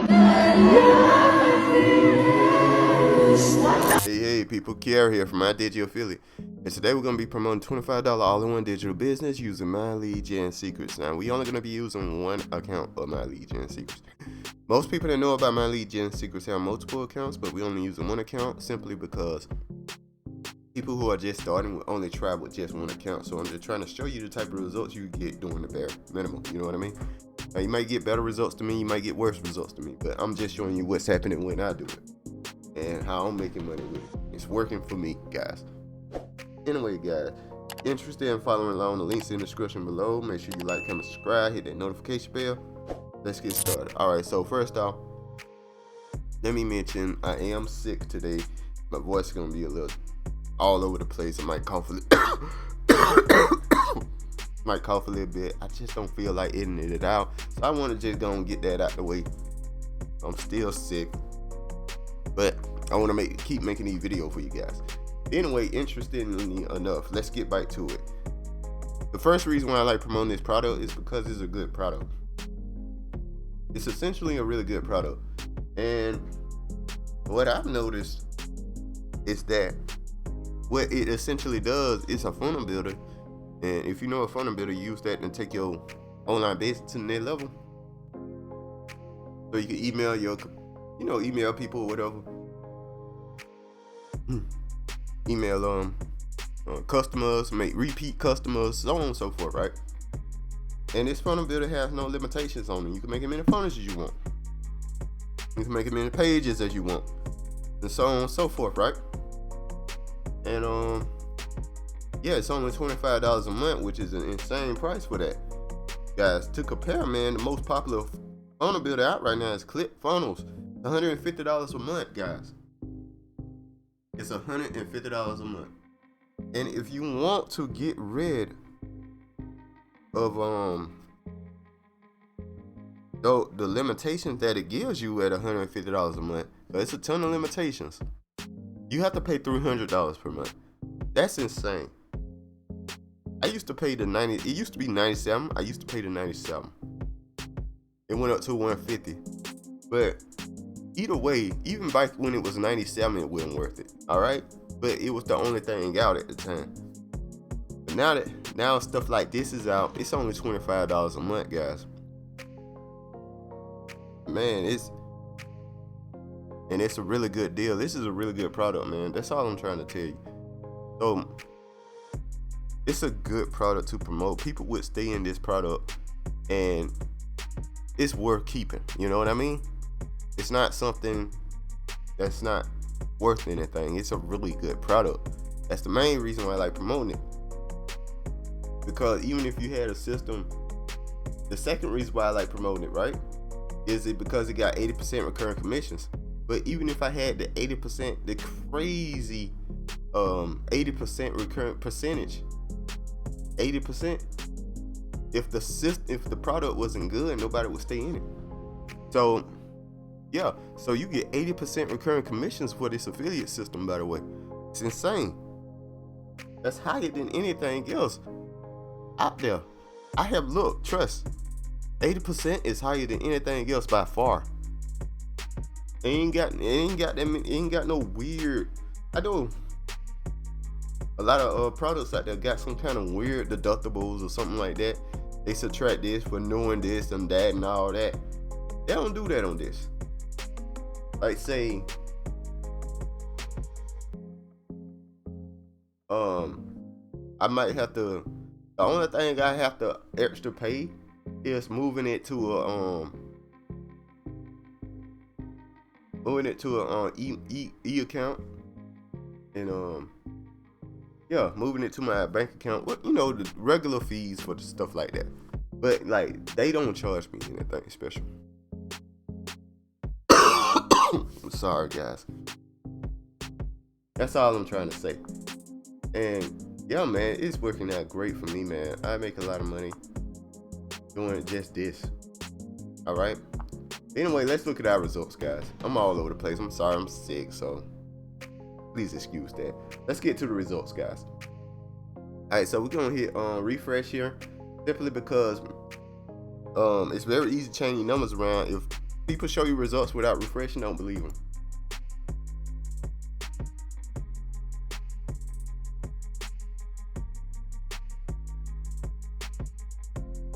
Hey people, Kiara here from My Digital Affiliate, and today we're going to be promoting $25 all-in-one digital business using My Lead Gen Secrets. Now, we only going to be using one account of My Lead Gen Secrets. Most people that know about My Lead Gen Secrets have multiple accounts, but we only using one account simply because people who are just starting will only try with just one account. So I'm just trying to show you the type of results you get doing the bare minimum. You know what I mean? Now, you might get better results to me, you might get worse results to me, but I'm just showing you what's happening when I do it and how I'm making money with it. It's working for me, guys. Anyway, guys, interested in following along, the links in the description below. Make sure you like, comment, subscribe, hit that notification bell. Let's get started. All right, so first off, let me mention I am sick today. My voice is gonna be a little all over the place. I might cough a little bit. I just don't feel like editing it out, so I want to just go and get that out the way. I'm still sick, but I want to keep making these videos for you guys. Anyway, interestingly enough, let's get back to it. The first reason why I like promoting this product is because it's a good product. It's essentially a really good product, and what I've noticed is that what it essentially does is a funnel builder. And if you know a funnel builder, you use that and take your online business to the next level. So you can email email people or whatever. Email customers, make repeat customers, so on and so forth, right? And this funnel builder has no limitations on it. You can make as many funnels as you want. You can make as many pages as you want, and so on and so forth, right? And yeah, it's only $25 a month, which is an insane price for that. Guys, to compare, man, the most popular funnel builder out right now is ClickFunnels. $150 a month, guys. It's $150 a month. And if you want to get rid of the limitations that it gives you at $150 a month, but it's a ton of limitations. You have to pay $300 per month. That's insane. I used to pay the 90. It used to be 97. I used to pay the 97. It went up to 150. But either way, even back when it was 97, it wasn't worth it. All right, but it was the only thing out at the time. But now stuff like this is out, it's only $25 a month, guys. Man, it's a really good deal. This is a really good product, man. That's all I'm trying to tell you. So it's a good product to promote. People would stay in this product, and it's worth keeping. You know what I mean? It's not something that's not worth anything. It's a really good product. That's the main reason why I like promoting it. Because even if you had a system, the second reason why I like promoting it, right, is it because it got 80% recurring commissions. But even if I had the 80%, the crazy 80% recurrent percentage, 80%, if the product wasn't good, nobody would stay in it. So yeah, so you get 80% recurring commissions for this affiliate system, by the way. It's insane. That's higher than anything else out there. I have looked, trust. 80% is higher than anything else by far. It ain't got no weird. I know a lot of products out there got some kind of weird deductibles or something like that. They subtract this for knowing this and that and all that. They don't do that on this. Like say, I might have to. The only thing I have to extra pay is moving it to a e account, and yeah, moving it to my bank account. What, the regular fees for the stuff like that. But like, they don't charge me anything special. I'm sorry, guys. That's all I'm trying to say. And yeah, man, it's working out great for me, man. I make a lot of money doing just this. All right. Anyway, let's look at our results, guys. I'm all over the place. I'm sorry, I'm sick, so please excuse that. Let's get to the results, guys. All right, so we're gonna hit refresh here, simply because it's very easy to change your numbers around if People show you results without refreshing, don't believe them.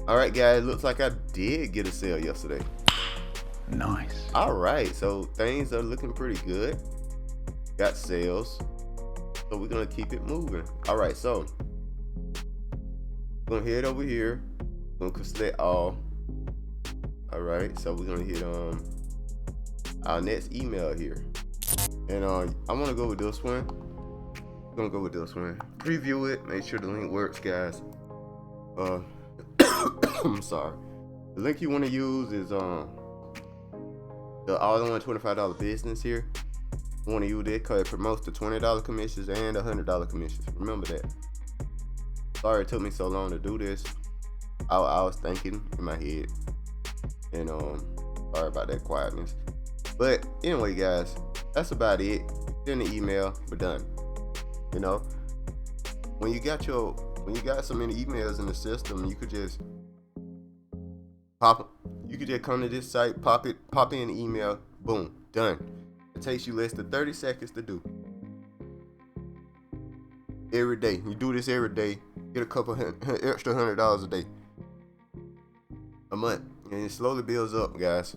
All right, guys, looks like I did get a sale yesterday. Nice. All right, so things are looking pretty good. Got sales, so we're gonna keep it moving. All right, so we're gonna head over here. We're gonna select all. All right, so we're gonna hit our next email here, and I want to go with this one. I'm gonna go with this one. Preview it. Make sure the link works, guys. I'm sorry. The link you want to use is the all-in-one $25 business here. You want to use it because it promotes the $20 commissions and the $100 commissions. Remember that. Sorry it took me so long to do this. I was thinking in my head, and sorry about that quietness. But anyway, guys, that's about it. Send the email. We're done. You know, when you got so many emails in the system, you could just come to this site, pop in an email, boom, done. It takes you less than 30 seconds to do. Every day. You do this every day, get a couple extra $100 a day. A month. And it slowly builds up, guys.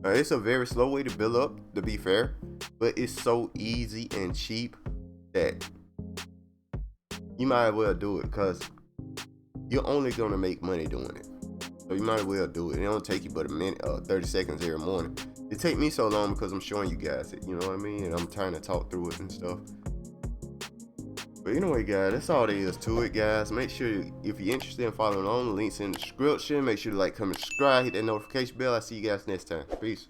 It's a very slow way to build up, to be fair, but it's so easy and cheap that you might as well do it, because you're only gonna make money doing it. So you might as well do it. It don't take you but a minute, 30 seconds every morning. It take me so long because I'm showing you guys it, you know what I mean? And I'm trying to talk through it and stuff. But anyway, guys, that's all there is to it, guys. Make sure, if you're interested in following along, the links in the description. Make sure to like, comment, subscribe, hit that notification bell. I'll see you guys next time. Peace.